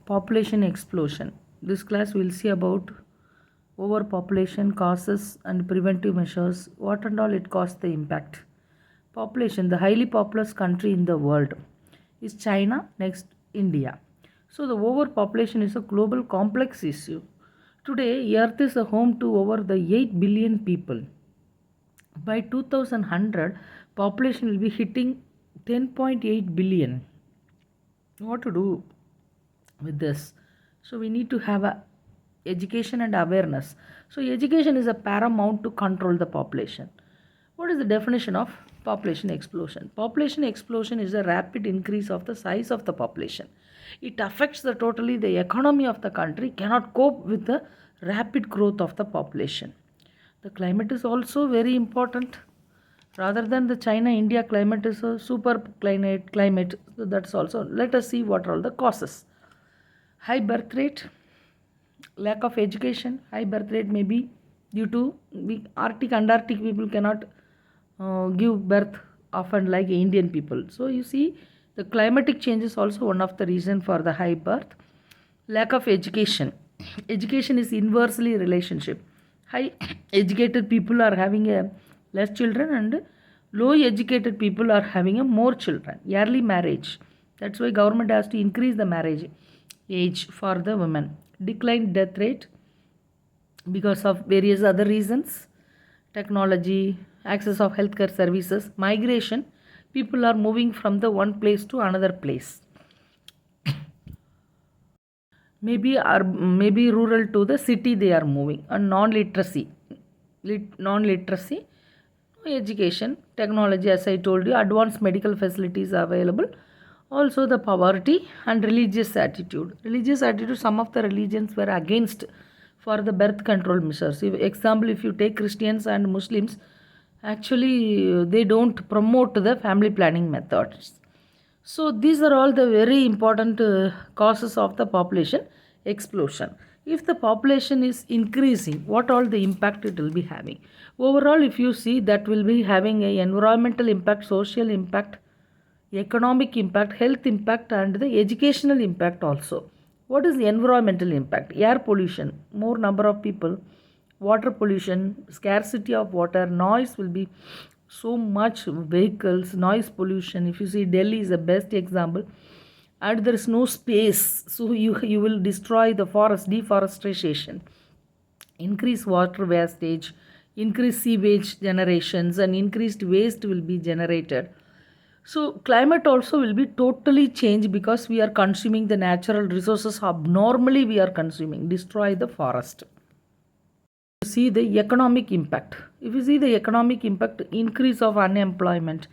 Population explosion. This class will see about overpopulation causes and preventive measures, what and all it caused the impact. Population, the highly populous country in the world is China, next India. So the overpopulation is a global complex issue. Today, Earth is a home to over the 8 billion people. By 2100, population will be hitting 10.8 billion. What to do with this? So we need to have a education and awareness. So education is a paramount to control the population. What is the definition of population explosion? Population explosion is a rapid increase of the size of the population. It affects the totally the economy of the country cannot cope with the rapid growth of the population. The climate is also very important. Rather than the China India climate is a super climate, so that's also. Let us see what are all the causes. High birth rate, lack of education. High birth rate may be due to Arctic and Antarctic people cannot give birth often like Indian people. So you see the climatic change is also one of the reason for the high birth. Lack of education. Education is inversely relationship. High educated people are having a less children and low educated people are having a more children. Early marriage. That's why government has to increase the marriage age for the women. Declined death rate because of various other reasons. Technology, access of healthcare services, migration. People are moving from the one place to another place. Maybe rural to the city they are moving. And non-literacy. Non-literacy, education, technology, as I told you, advanced medical facilities are available. Also the poverty and religious attitude. Religious attitude, some of the religions were against for the birth control measures. Example, if you take Christians and Muslims, actually they don't promote the family planning methods. So these are all the very important causes of the population explosion. If the population is increasing, what all the impact it will be having? Overall, if you see, that will be having a environmental impact, social impact, economic impact, health impact, and the educational impact also. What is the environmental impact? Air pollution, more number of people, water pollution, scarcity of water, noise will be so much vehicles, noise pollution. If you see, Delhi is the best example, and there is no space, so you will destroy the forest, deforestation, increase water wastage, increase sewage generations, and increased waste will be generated. So climate also will be totally changed because we are consuming the natural resources abnormally. We are consuming, destroy the forest. See the economic impact. If you see the economic impact, increase of unemployment,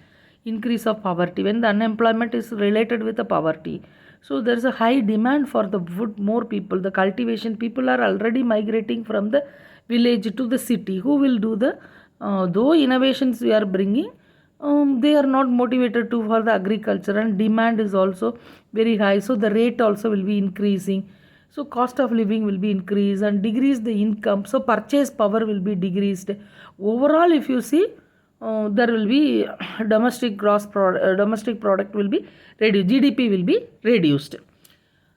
increase of poverty. When the unemployment is related with the poverty, so there is a high demand for the food. More people, the cultivation people are already migrating from the village to the city. Who will do the though innovations we are bringing, they are not motivated to for the agriculture, and demand is also very high, so the rate also will be increasing. So cost of living will be increased and decrease the income, so purchase power will be decreased. Overall, if you see, there will be domestic product will be reduced, GDP will be reduced.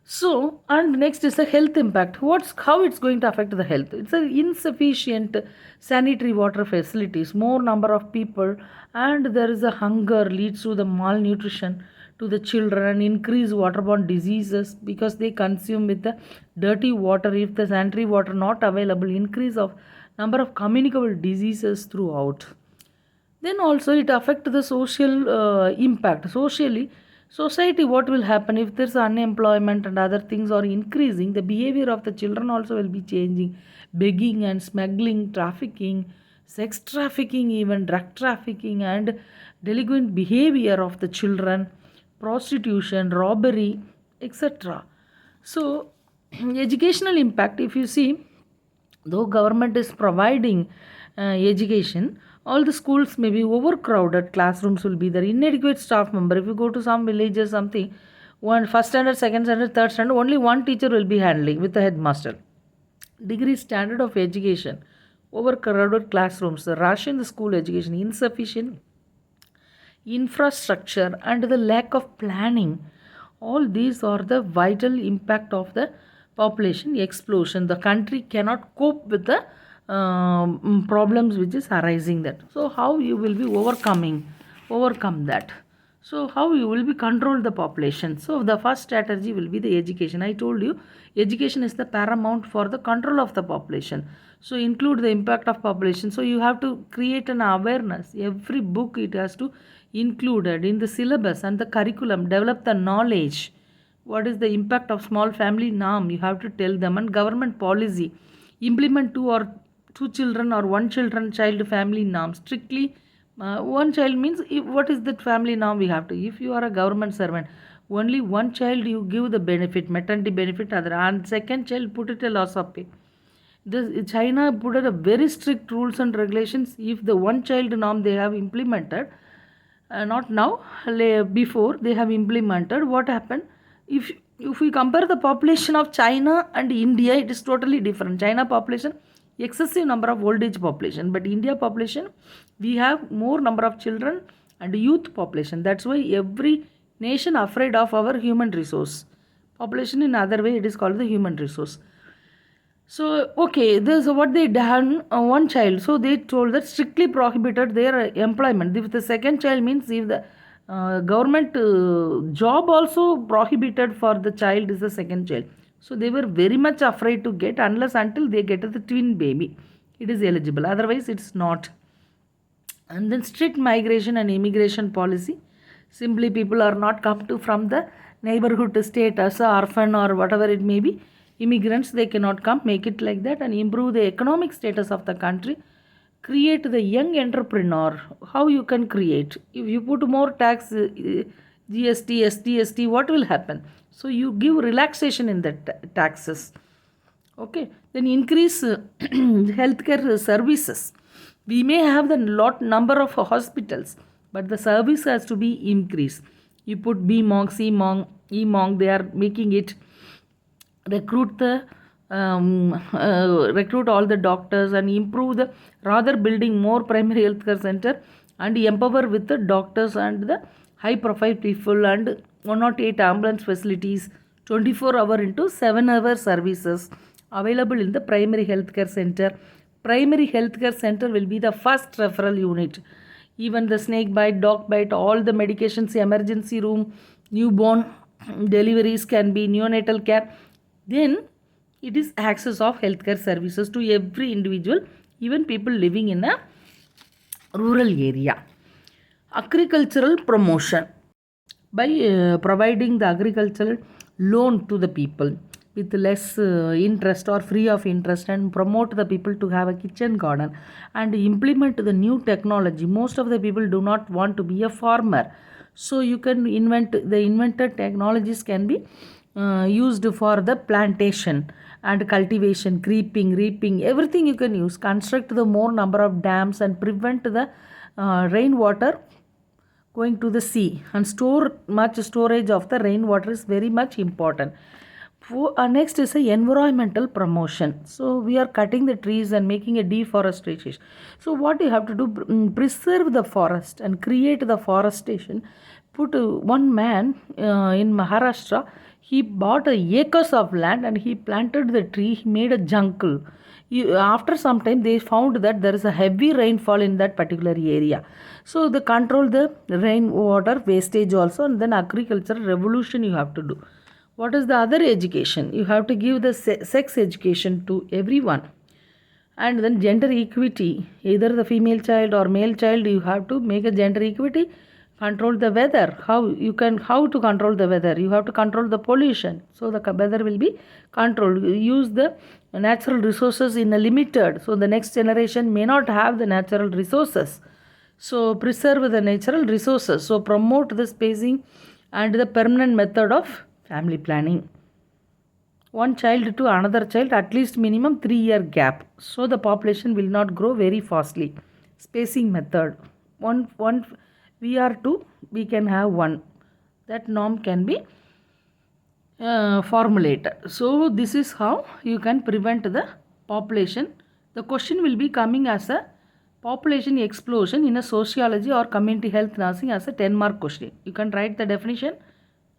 So, and next is the health impact. How it's going to affect the health? It's an insufficient sanitary water facilities, more number of people, and there is a hunger leads to the malnutrition to the children, increase waterborne diseases because they consume with the dirty water. If the sanitary water not available, increase of number of communicable diseases throughout. Then also it affect the social impact. Society, what will happen if there's unemployment and other things are increasing? The behavior of the children also will be changing. Begging and smuggling, trafficking, sex trafficking, even drug trafficking, and delinquent behavior of the children, prostitution, robbery, etc. So educational impact, if you see, though government is providing education, all the schools may be overcrowded, classrooms will be there, inadequate staff member. If you go to some villages, something, one first standard, second standard, third standard, only one teacher will be handling with the headmaster. Degree standard of education, overcrowded classrooms, the rush in the school education, insufficient infrastructure, and the lack of planning. All these are the vital impact of the population explosion. The country cannot cope with the problems which is arising that. So how you will be overcome that? So how you will be control the population? So the first strategy will be the education. I told you education is the paramount for the control of the population. So include the impact of population. So you have to create an awareness. Every book it has to included in the syllabus and the curriculum. Develop the knowledge. What is the impact of small family norm? You have to tell them. And government policy. Implement two children or one children child family norm strictly. One child means what is that family norm we have to? If you are a government servant, only one child you give the benefit, maternity benefit, other, and second child put it a loss of pay. China put a very strict rules and regulations. If the one child norm they have implemented, not now, before they have implemented, what happened? If we compare the population of China and India, it is totally different. China population excessive number of old age population, but India population we have more number of children and youth population. That's why every nation afraid of our human resource population. In other way it is called the human resource. So okay, this is what they done, one child. So they told that strictly prohibited their employment. If the second child means if the government job also prohibited for the child is the second child. So they were very much afraid to get unless until they get the twin baby. It is eligible. Otherwise it's not. And then strict migration and immigration policy. Simply people are not come to from the neighborhood state as a orphan or whatever it may be. Immigrants they cannot come, make it like that, and improve the economic status of the country. Create the young entrepreneur. How you can create? If you put more tax, GST, STST, what will happen? So you give relaxation in the taxes. Okay, then increase healthcare services. We may have the lot number of hospitals, but the service has to be increased. You put BMONG, CMONG, EMONG, they are making it. Recruit all the doctors and improve the rather building more primary healthcare center and empower with the doctors and the high profile people and 108 ambulance facilities, 24-hour into 7-hour services available in the primary healthcare center. Primary healthcare center will be the first referral unit. Even the snake bite, dog bite, all the medications, emergency room, newborn deliveries can be neonatal care. Then it is access of healthcare services to every individual, even people living in a rural area. Agricultural promotion. By providing the agricultural loan to the people with less interest or free of interest, and promote the people to have a kitchen garden and implement the new technology. Most of the people do not want to be a farmer. So you can invented technologies can be used for the plantation and cultivation, creeping, reaping, everything you can use. Construct the more number of dams and prevent the rainwater going to the sea, and store much storage of the rainwater is very much important. Next is a environmental promotion. So we are cutting the trees and making a deforestation. So what you have to do, preserve the forest and create the forestation. Put one man in Maharashtra, he bought acres of land and he planted the tree, he made a jungle. After some time they found that there is a heavy rainfall in that particular area. So they control the rainwater wastage also, and then agricultural revolution you have to do. What is the other education? You have to give the sex education to everyone. And then gender equity, either the female child or male child, you have to make a gender equity. Control the weather. How to control the weather? You have to control the pollution. So the weather will be controlled. Use the natural resources in a limited. So the next generation may not have the natural resources. So preserve the natural resources. So promote the spacing and the permanent method of family planning. One child to another child, at least minimum 3-year gap. So the population will not grow very fastly. Spacing method. One we are two, we can have one. That norm can be formulated. So this is how you can prevent the population. The question will be coming as a population explosion in a sociology or community health nursing as a 10-mark question. You can write the definition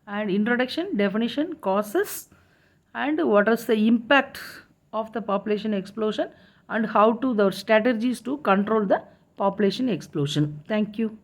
and introduction, definition, causes, and what is the impact of the population explosion, and how to the strategies to control the population explosion. Thank you.